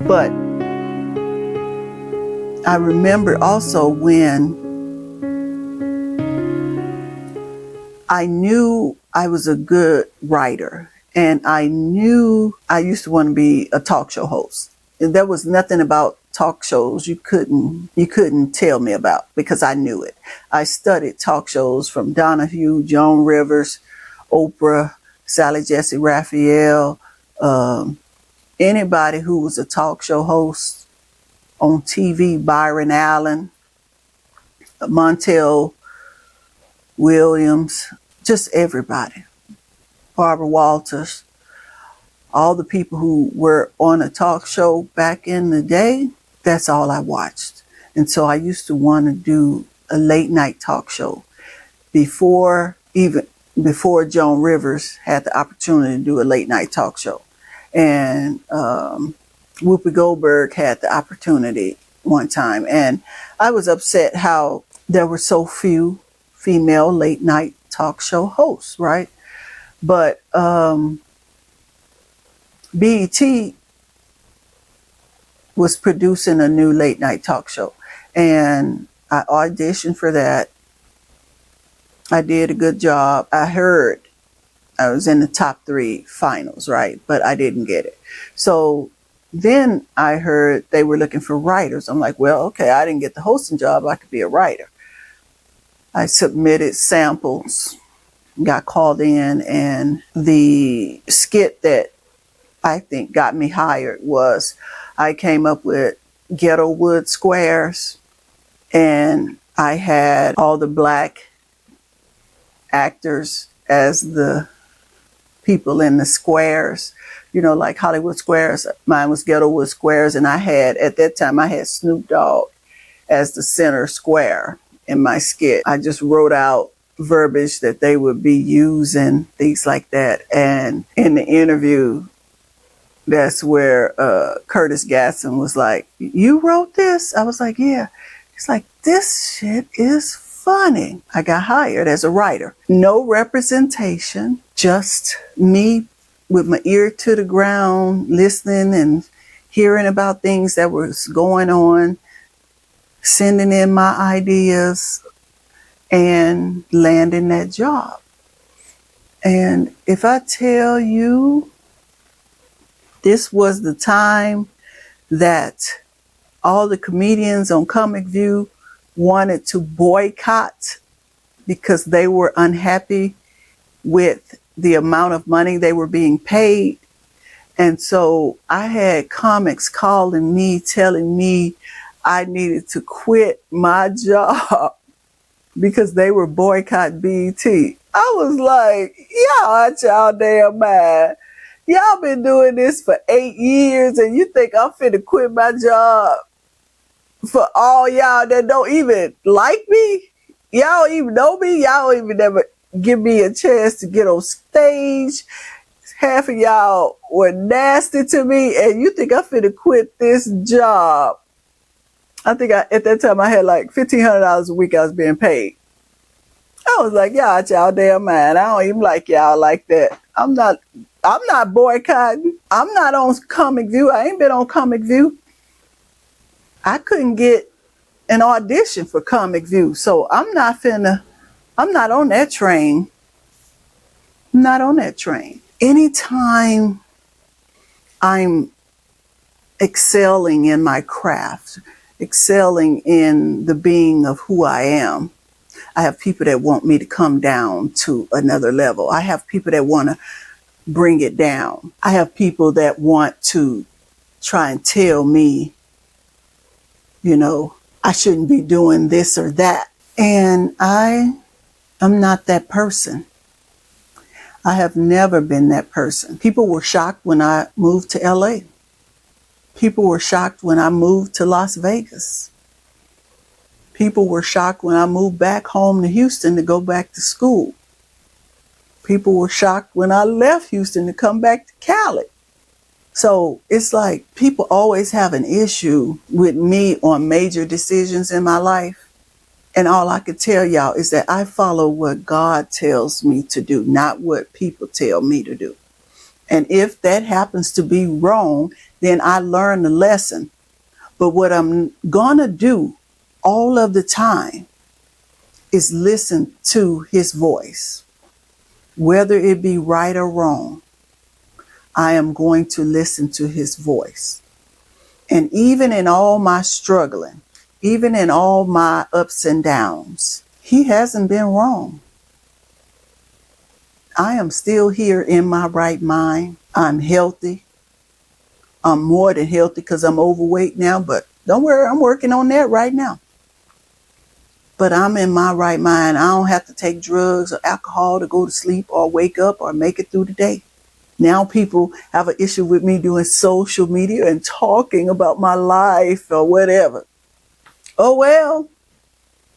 But I remember also when I knew I was a good writer, and I knew I used to want to be a talk show host. And there was nothing about talk shows you couldn't tell me about, because I knew it. I studied talk shows from Donahue, Joan Rivers, Oprah, Sally Jesse Raphael, anybody who was a talk show host on TV, Byron Allen, Montel Williams, just everybody, Barbara Walters, all the people who were on a talk show back in the day. That's all I watched. And so I used to want to do a late night talk show before Joan Rivers had the opportunity to do a late night talk show. And Whoopi Goldberg had the opportunity one time. And I was upset how there were so few female late night talk show hosts, right? But BET was producing a new late night talk show, and I auditioned for that. I did a good job. I heard I was in the top 3 finals, right? But I didn't get it. So then I heard they were looking for writers. I'm like, well, okay, I didn't get the hosting job. I could be a writer. I submitted samples, got called in, and the skit that I think got me hired was I came up with Ghetto Wood Squares, and I had all the black actors as the people in the squares, you know, like Hollywood Squares. Mine was Ghetto Wood Squares, and at that time I had Snoop Dogg as the center square in my skit. I just wrote out verbiage that they would be using, things like that. And in the interview, that's where Curtis Gatson was like, "You wrote this?" I was like, "Yeah." He's like, "This shit is funny." I got hired as a writer. No representation, just me with my ear to the ground, listening and hearing about things that was going on, sending in my ideas, and landing that job. And if I tell you, this was the time that all the comedians on Comic View wanted to boycott because they were unhappy with the amount of money they were being paid. And so I had comics calling me, telling me I needed to quit my job because they were boycotting BET. I was like, y'all out y'all damn mind. Y'all been doing this for 8 years, and you think I'm finna quit my job for all y'all that don't even like me? Y'all don't even know me? Y'all don't even ever give me a chance to get on stage. Half of y'all were nasty to me, and you think I'm finna quit this job? I think at that time I had like $1,500 a week I was being paid. I was like, y'all out y'all damn mind. I don't even like y'all like that. I'm not boycotting. I'm not on Comic View. I ain't been on Comic View. I couldn't get an audition for Comic View. So I'm not on that train. I'm not on that train. Anytime I'm excelling in my craft, excelling in the being of who I am, I have people that want me to come down to another level. I have people that want to bring it down. I have people that want to try and tell me, you know, I shouldn't be doing this or that. And I am not that person. I have never been that person. People were shocked when I moved to LA. People were shocked when I moved to Las Vegas. People were shocked when I moved back home to Houston to go back to school. People were shocked when I left Houston to come back to Cali. So it's like people always have an issue with me on major decisions in my life. And all I could tell y'all is that I follow what God tells me to do, not what people tell me to do. And if that happens to be wrong, then I learn the lesson. But what I'm going to do all of the time is listen to his voice. Whether it be right or wrong, I am going to listen to his voice. And even in all my struggling, even in all my ups and downs, he hasn't been wrong. I am still here in my right mind. I'm healthy. I'm more than healthy because I'm overweight now, but don't worry, I'm working on that right now. But I'm in my right mind. I don't have to take drugs or alcohol to go to sleep or wake up or make it through the day. Now people have an issue with me doing social media and talking about my life or whatever. Oh, well,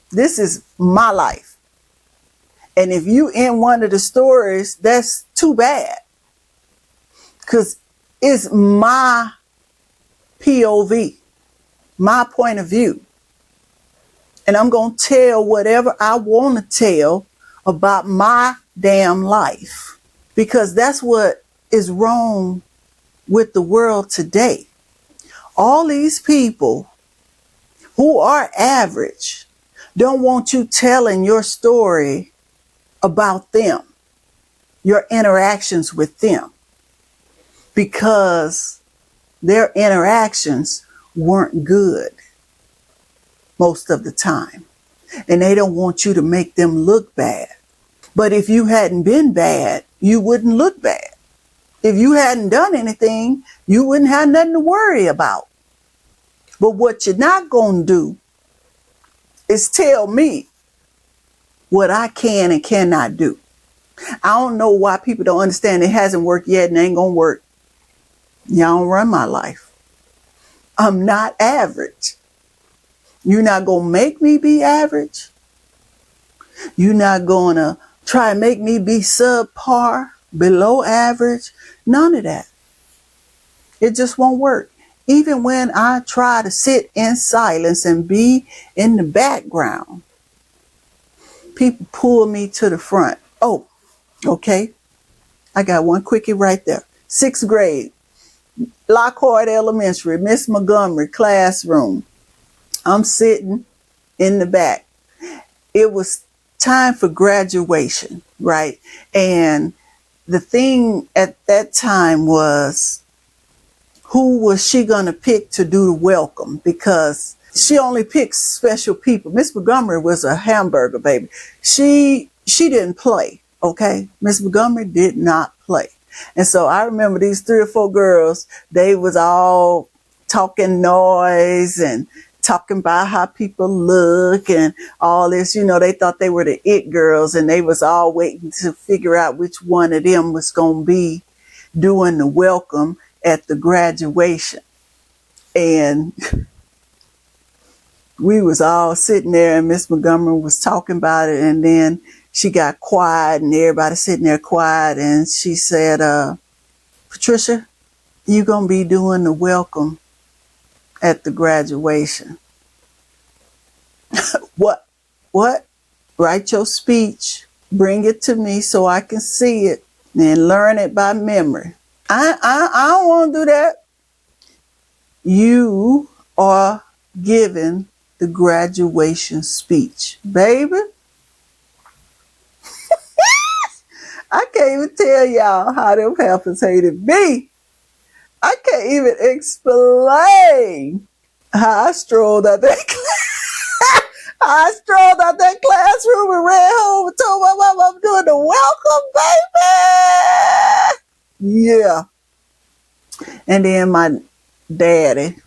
this is my life. And if you in one of the stories, that's too bad. Because it's my POV, my point of view. And I'm going to tell whatever I want to tell about my damn life. Because that's what is wrong with the world today. All these people who are average don't want you telling your story about them, your interactions with them, because their interactions weren't good most of the time. And they don't want you to make them look bad. But if you hadn't been bad, you wouldn't look bad. If you hadn't done anything, you wouldn't have nothing to worry about. But what you're not going to do is tell me what I can and cannot do. I don't know why people don't understand it hasn't worked yet and ain't going to work. Y'all don't run my life. I'm not average. You're not going to make me be average. You're not going to try and make me be subpar, below average. None of that. It just won't work. Even when I try to sit in silence and be in the background, people pull me to the front. Oh, okay. I got one quickie right there. 6th grade, Lockhart Elementary, Miss Montgomery classroom. I'm sitting in the back. It was time for graduation, right? And the thing at that time was, who was she going to pick to do the welcome? Because she only picks special people. Miss Montgomery was a hamburger baby. She didn't play, okay? Miss Montgomery did not play. And so I remember these 3 or 4 girls, they was all talking noise and talking about how people look and all this. You know, they thought they were the it girls, and they was all waiting to figure out which one of them was going to be doing the welcome at the graduation. And we was all sitting there, and Miss Montgomery was talking about it, and then she got quiet, and everybody sitting there quiet, and she said, Patricia, you gonna be doing the welcome at the graduation. What? Write your speech, bring it to me so I can see it, and learn it by memory. I don't want to do that. You are giving the graduation speech, baby. I can't even tell y'all how them heifers hated me. I can't even explain how I strolled out that classroom and ran home and told my mom I'm doing the welcome, baby. Yeah. And then my daddy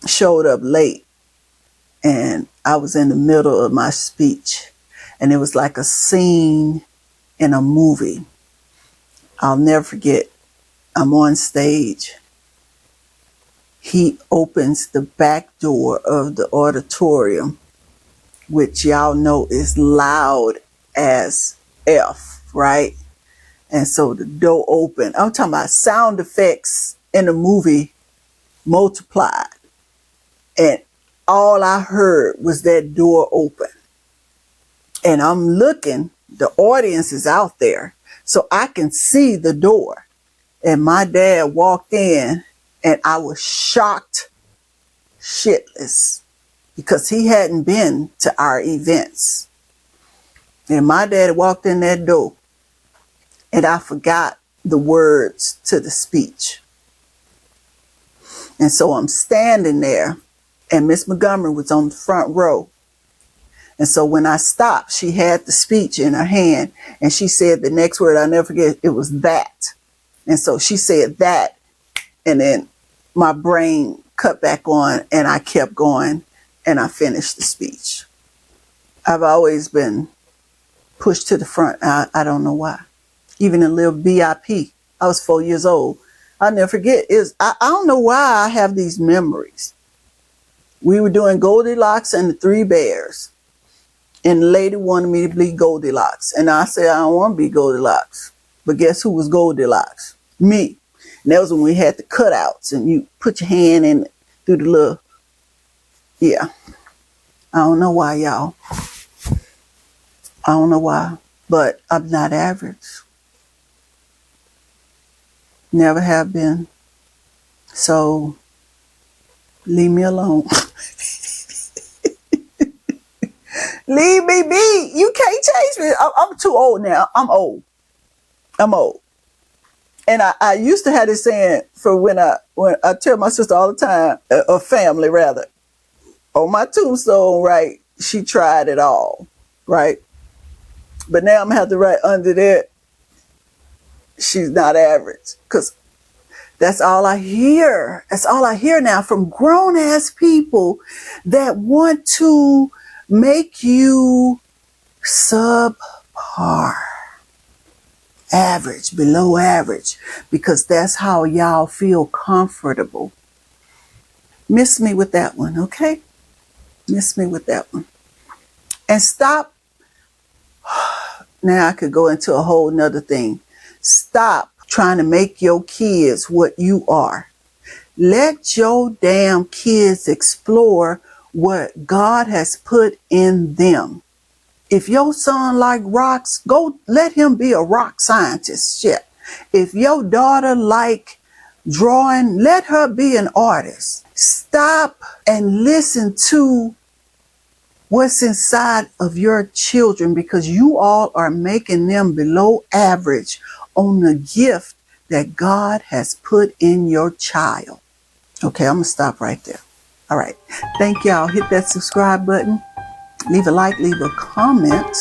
showed up late, and I was in the middle of my speech, and it was like a scene in a movie. I'll never forget. I'm on stage. He opens the back door of the auditorium, which y'all know is loud as F, right? And so the door opened. I'm talking about sound effects in the movie multiplied. And all I heard was that door open. And I'm looking, the audience is out there, so I can see the door. And my dad walked in and I was shocked shitless because he hadn't been to our events. And my dad walked in that door and I forgot the words to the speech. And so I'm standing there and Miss Montgomery was on the front row. And so when I stopped, she had the speech in her hand and she said the next word, I'll never forget, it was that. And so she said that, and then my brain cut back on and I kept going and I finished the speech. I've always been pushed to the front. I don't know why. Even in little BIP, I was 4 years old. I'll never forget. I don't know why I have these memories. We were doing Goldilocks and the Three Bears. And the lady wanted me to be Goldilocks. And I said, I don't want to be Goldilocks. But guess who was Goldilocks? Me. And that was when we had the cutouts and you put your hand in through the little, yeah. I don't know why, y'all. I don't know why, but I'm not average. Never have been. So leave me alone. Leave me be. You can't change me. I'm too old now. I'm old. And I used to have this saying for when I tell my sister all the time, or family rather, on my tombstone, right, she tried it all, right? But now I'm going to have to write under that, she's not average. Because that's all I hear. That's all I hear now from grown-ass people that want to make you subpar, average, below average, because that's how y'all feel comfortable. Miss me with that one, okay? Miss me with that one. And stop. Now I could go into a whole nother thing. Stop trying to make your kids what you are. Let your damn kids explore what God has put in them. If your son like rocks, go let him be a rock scientist. Shit. If your daughter like drawing, let her be an artist. Stop and listen to what's inside of your children, because you all are making them below average on the gift that God has put in your child. Okay, I'm going to stop right there. All right. Thank y'all. Hit that subscribe button. Leave a like, leave a comment.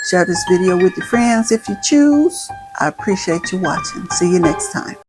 Share this video with your friends if you choose. I appreciate you watching. See you next time.